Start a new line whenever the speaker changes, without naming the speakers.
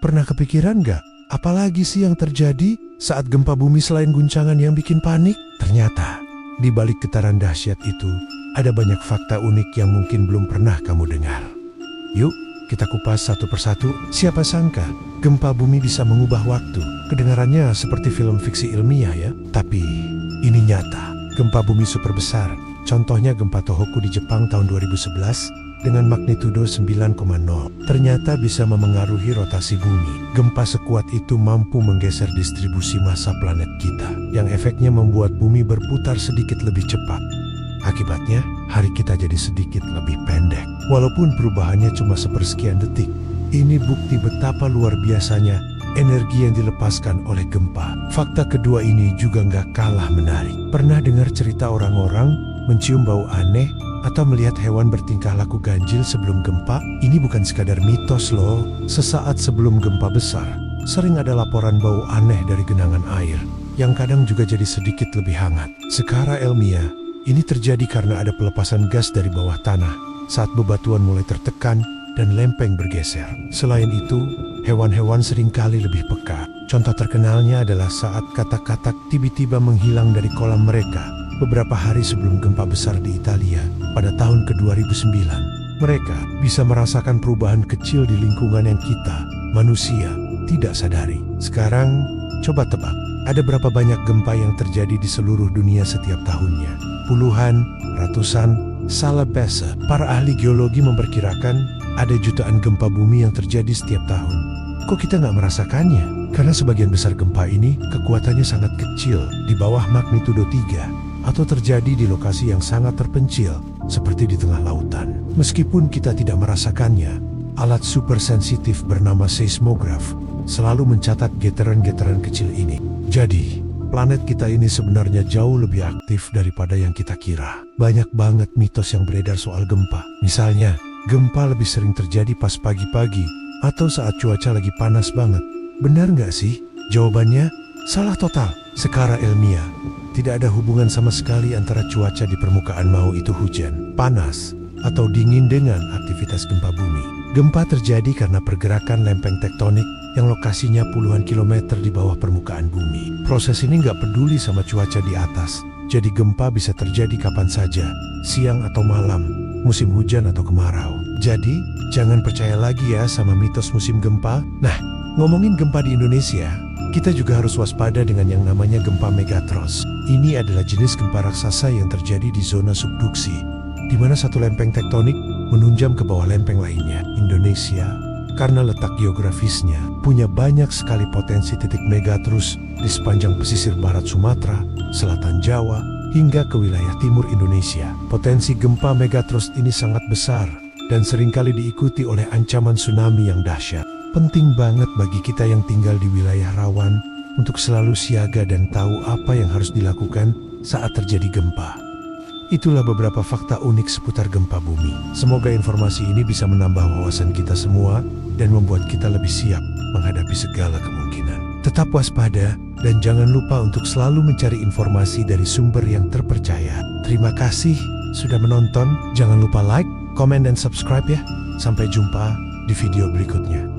Pernah kepikiran nggak? Apalagi sih yang terjadi saat gempa bumi selain guncangan yang bikin panik? Ternyata, di balik getaran dahsyat itu, ada banyak fakta unik yang mungkin belum pernah kamu dengar. Yuk, kita kupas satu persatu. Siapa sangka, gempa bumi bisa mengubah waktu. Kedengarannya seperti film fiksi ilmiah ya. Tapi, ini nyata. Gempa bumi super besar. Contohnya gempa Tohoku di Jepang tahun 2011 dengan magnitudo 9,0 ternyata bisa memengaruhi rotasi bumi. Gempa sekuat itu mampu menggeser distribusi massa planet kita, yang efeknya membuat bumi berputar sedikit lebih cepat. Akibatnya, hari kita jadi sedikit lebih pendek. Walaupun perubahannya cuma sepersekian detik, ini bukti betapa luar biasanya energi yang dilepaskan oleh gempa. Fakta kedua ini juga nggak kalah menarik. Pernah dengar cerita orang-orang mencium bau aneh atau melihat hewan bertingkah laku ganjil sebelum gempa? Ini bukan sekadar mitos loh. Sesaat sebelum gempa besar, sering ada laporan bau aneh dari genangan air, yang kadang juga jadi sedikit lebih hangat. Secara ilmiah, ini terjadi karena ada pelepasan gas dari bawah tanah saat bebatuan mulai tertekan dan lempeng bergeser. Selain itu, hewan-hewan seringkali lebih peka. Contoh terkenalnya adalah saat katak-katak tiba-tiba menghilang dari kolam mereka beberapa hari sebelum gempa besar di Italia pada tahun ke-2009. Mereka bisa merasakan perubahan kecil di lingkungan yang kita, manusia, tidak sadari. Sekarang, coba tebak, ada berapa banyak gempa yang terjadi di seluruh dunia setiap tahunnya? Puluhan, ratusan, salah besa. Para ahli geologi memperkirakan ada jutaan gempa bumi yang terjadi setiap tahun. Kok kita nggak merasakannya? Karena sebagian besar gempa ini kekuatannya sangat kecil, di bawah magnitudo 3. Atau terjadi di lokasi yang sangat terpencil, seperti di tengah lautan. Meskipun kita tidak merasakannya, alat super sensitif bernama seismograf selalu mencatat getaran-getaran kecil ini. Jadi, planet kita ini sebenarnya jauh lebih aktif daripada yang kita kira. Banyak banget mitos yang beredar soal gempa. Misalnya, gempa lebih sering terjadi pas pagi-pagi atau saat cuaca lagi panas banget. Benar nggak sih? Jawabannya, salah total. Secara ilmiah, tidak ada hubungan sama sekali antara cuaca di permukaan mau itu hujan, panas, atau dingin dengan aktivitas gempa bumi. Gempa terjadi karena pergerakan lempeng tektonik yang lokasinya puluhan kilometer di bawah permukaan bumi. Proses ini nggak peduli sama cuaca di atas, jadi gempa bisa terjadi kapan saja, siang atau malam, musim hujan atau kemarau. Jadi, jangan percaya lagi ya sama mitos musim gempa. Nah, ngomongin gempa di Indonesia, kita juga harus waspada dengan yang namanya gempa megatros. Ini adalah jenis gempa raksasa yang terjadi di zona subduksi, di mana satu lempeng tektonik menunjam ke bawah lempeng lainnya. Indonesia, karena letak geografisnya, punya banyak sekali potensi titik megatros di sepanjang pesisir barat Sumatera, selatan Jawa, hingga ke wilayah timur Indonesia. Potensi gempa megatros ini sangat besar dan seringkali diikuti oleh ancaman tsunami yang dahsyat. Penting banget bagi kita yang tinggal di wilayah rawan untuk selalu siaga dan tahu apa yang harus dilakukan saat terjadi gempa. Itulah beberapa fakta unik seputar gempa bumi. Semoga informasi ini bisa menambah wawasan kita semua dan membuat kita lebih siap menghadapi segala kemungkinan. Tetap waspada dan jangan lupa untuk selalu mencari informasi dari sumber yang terpercaya. Terima kasih sudah menonton. Jangan lupa like, komen, dan subscribe ya. Sampai jumpa di video berikutnya.